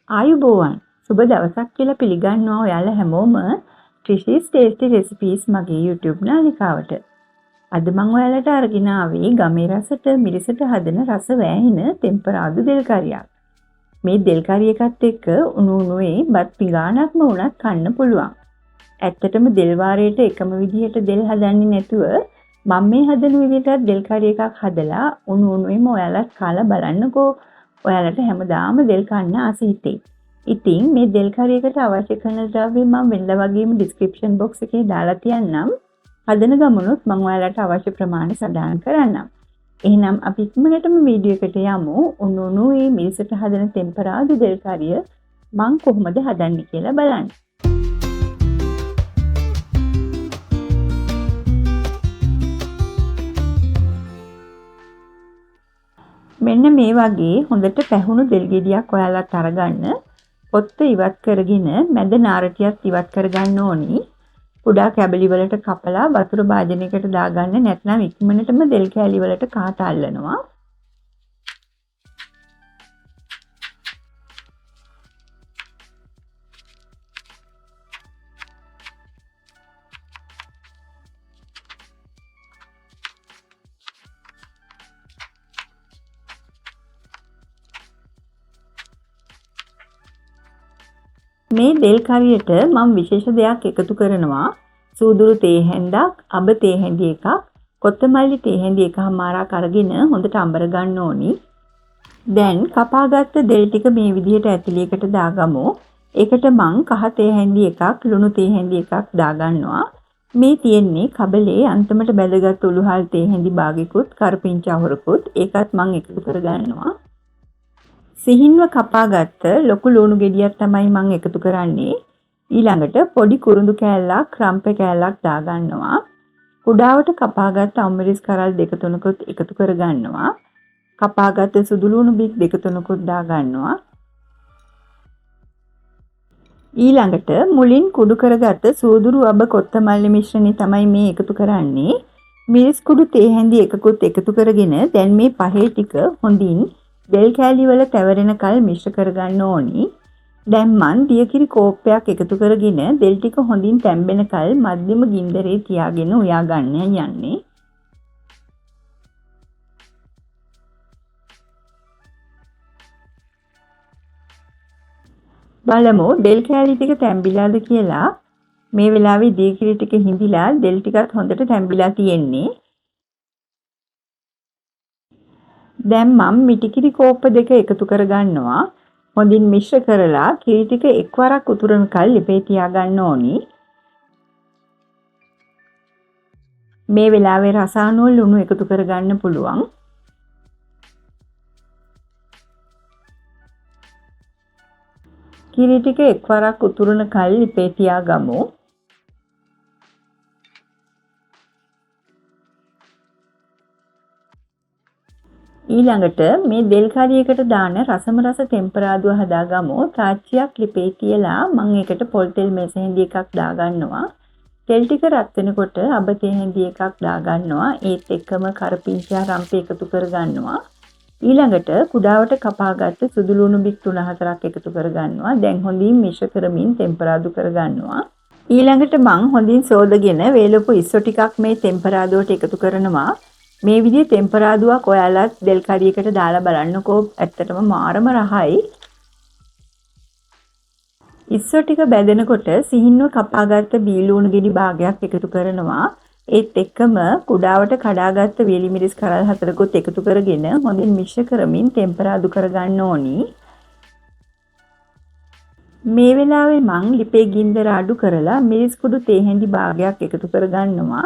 ආයුබෝවන් සුබ දවසක් කියලා පිළිගන්නවා ඔයාලා හැමෝම Trish's Tasty Recipes මගේ YouTube නාලිකාවට. අද මම ඔයාලට අරගෙන ආවේ ගමේ රසට මිරිසට හදන රස වෑහින තෙම්පරාදු දෙල් කරියක්. මේ දෙල් කරිය එකත් එක්ක උණු උණුවේ බත් පිඟානක්ම වුණත් කන්න පුළුවන්. ඇත්තටම දෙල් වාරයට එකම විදිහට දෙල් හදන්නේ නැතුව මම මේ හදන විදිහට දෙල් කරිය එකක් හදලා උණු උණුවේම ඔයාලත් කාලා බලන්නකෝ. ඔයාලට හැමදාම දෙල් කන්න ආස හිතේ. ඉතින් මේ දෙල් කරියකට අවශ්‍ය කරන ද්‍රව්‍ය මම වෙනදා වගේම description box එකේ දාලා තියන්නම්. හදන ගමනොත් මම ඔයාලට අවශ්‍ය ප්‍රමාණය සඳහන් කරන්නම්. එහෙනම් අපි ඉක්මනටම වීඩියෝ එකට යමු. උණු උණුවේ මිරිසට හදන තෙම්පරාදු දෙල් කරිය මම කොහොමද හදන්නේ කියලා බලන්න. මෙන්න මේ වගේ හොඳට පැහුණු දෙල් ගෙඩියක් ඔයාලත් අරගන්න. පොත්ත ඉවත් කරගෙන මැද නාරටියත් ඉවත් කරගන්න ඕනි. කුඩා කැබලි වලට කපලා වතුර භාජනයකට දාගන්න, නැත්නම් ඉක්මනටම දෙල් කෑලි වලට කාට අල්ලනවා. මේ දෙල් කරියට මම විශේෂ දෙයක් එකතු කරනවා. සූදුරු තේ හැන්දක්, අබ තේ හැඳි එකක්, කොත්තමල්ලි තේ හැඳි එකමාරක් අරගෙන හොඳට අඹර ගන්න ඕනි. දැන් කපාගත්ත දෙල් ටික මේ විදිහට ඇතිලියකට දාගමු. ඒකට මං කහ තේ හැඳි එකක්, ලුණු තේ හැඳි එකක් දාගන්නවා. මේ තියෙන්නේ කබලේ අන්තිමට බැදගත් උළුහල් තේ හැඳි භාගිකුත්, කරපිංච අහුරකුත් ඒකත් මං එකතු කරගන්නවා. සිහින්ව කපාගත්ත ලොකු ලුණු ගෙඩියක් තමයි මම එකතු කරන්නේ. ඊළඟට පොඩි කුරුඳු කෑල්ලක්, රම්පේ කෑල්ලක් දාගන්නවා. කුඩාවට කපාගත්ත අම්මිරිස් කරල් දෙක තුනකුත් එකතු කරගන්නවා. කපාගත්ත සුදු ලුණු බික් දෙක තුනකුත් දාගන්නවා. ඊළඟට මුලින් කුඩු කරගත්ත සූදුරු අබ කොත්තමල්ලි මිශ්‍රණය තමයි මේ එකතු කරන්නේ. මිරිස් කුඩු තේ හැඳි එකකුත් එකතු කරගෙන දැන් මේ පහේ ටික හොඳින් දෙල් කෑලි වල තැවරෙනකල් මිශ්‍ර කරගන්න ඕනි. දැන් මන් දියකිරි කෝප්පයක් එකතු කරගෙන දෙල් ටික හොඳින් තැම්බෙනකල් මධ්‍යම ගින්දරේ තියාගෙන උයා ගන්න යන්නේ. බලමු දෙල් කෑලි ටික තැම්බිලාද කියලා. මේ වෙලාවේ දියකිරි ටික හිඳිලා දෙල් ටිකත් හොඳට තැම්බිලා තියෙන්නේ. දැන් මම මිටිකිරි කෝප්ප දෙක එකතු කරගන්නවා. හොඳින් මිශ්‍ර කරලා කිරි ටික එක්වරක් උතුරනකල් ලිපේ තියාගන්න ඕනි. මේ වෙලාවේ රසායන ලුණු එකතු කරගන්න පුළුවන්. කිරි ටික එක්වරක් උතුරනකල් ලිපේ තියාගමු. ඊළඟට මේ දෙල් කරියකට දාන රසම රස තෙම්පරාදුව හදාගමු. තාච්චියක් ලිපේ තියලා මම ඒකට පොල් තෙල් මේස හැඳි එකක් දාගන්නවා. තෙල් ටික රත් වෙනකොට අබ තේ හැඳි එකක් දාගන්නවා. ඒත් එක්කම කරපිංචා රම්පේ එකතු කරගන්නවා. ඊළඟට කුඩාවට කපාගත්ත සුදු ලුණු බික් 3-4ක් එකතු කරගන්නවා. දැන් හොඳින් මිශ්‍ර කරමින් තෙම්පරාදු කරගන්නවා. ඊළඟට මම හොඳින් සෝදගෙන වේලපු ඉස්සෝ ටිකක් මේ තෙම්පරාදුවට එකතු කරනවා. මේ විදිහේ තෙම්පරාදුවක් ඔයාලත් දෙල් කරියකට දාලා බලන්නකෝ. ඇත්තටම මාරම රහයි. ඉස්සෝ ටික බැදෙනකොට සිහින්ව කපාගත්ත බීලුණු ගෙඩි භාගයක් එකතු කරනවා. ඒත් එක්කම කුඩාවට කඩාගත්ත වේලි මිරිස් කරල් 4කුත් එකතු කරගෙන හොඳින් මිශ්‍ර කරමින් තෙම්පරාදු කරගන්න ඕනි. මේ වෙලාවේ මං ලිපේ ගින්දර අඩු කරලා මිරිස් කුඩු තේ හැඳි භාගයක් එකතු කරගන්නවා.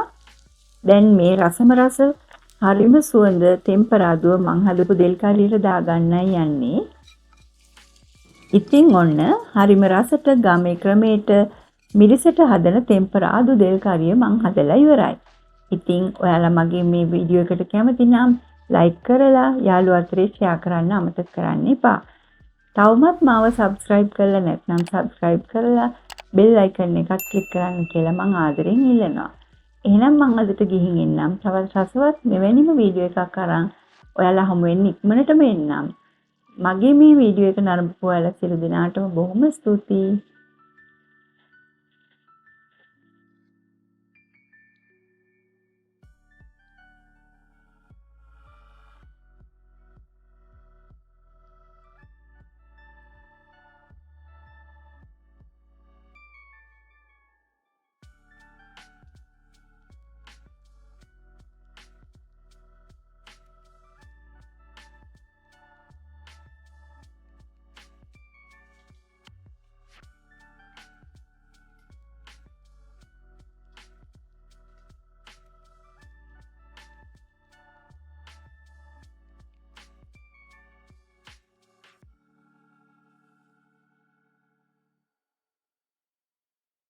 දැන් මේ රසම රස හරිම සුවඳ තෙම්පරාදුව මං හදපු දෙල් කරියට දාගන්නයි යන්නේ. ඉතින් ඔන්න හරිම රසට ගමේ ක්‍රමයට මිරිසට හදන තෙම්පරාදු දෙල් කරිය මං හදලා ඉවරයි. ඉතින් ඔයාලා මගේ මේ වීඩියෝ එකට කැමති නම් ලයික් කරලා යාළුවෝ අතරේ ෂෙයා කරන්න අමතක කරන්න එපා. තවමත් මාව සබ්ස්ක්‍රයිබ් කරලා නැත්නම් සබ්ස්ක්‍රයිබ් කරලා බෙල් අයිකන් එකක් ක්ලික් කරන්න කියලා මං ආදරෙන් ඉල්ලනවා. එහෙනම් මම අදට ගිහින් එන්නම්. තවත් රසවත් මෙවැනිම වීඩියෝ එකක් අරන් ඔයාලා හමු වෙන්න ඉක්මනටම එන්නම්. මගේ මේ වීඩියෝ එක නරඹපු ඔයාලා සියලු දෙනාටම බොහොම ස්තුතියි.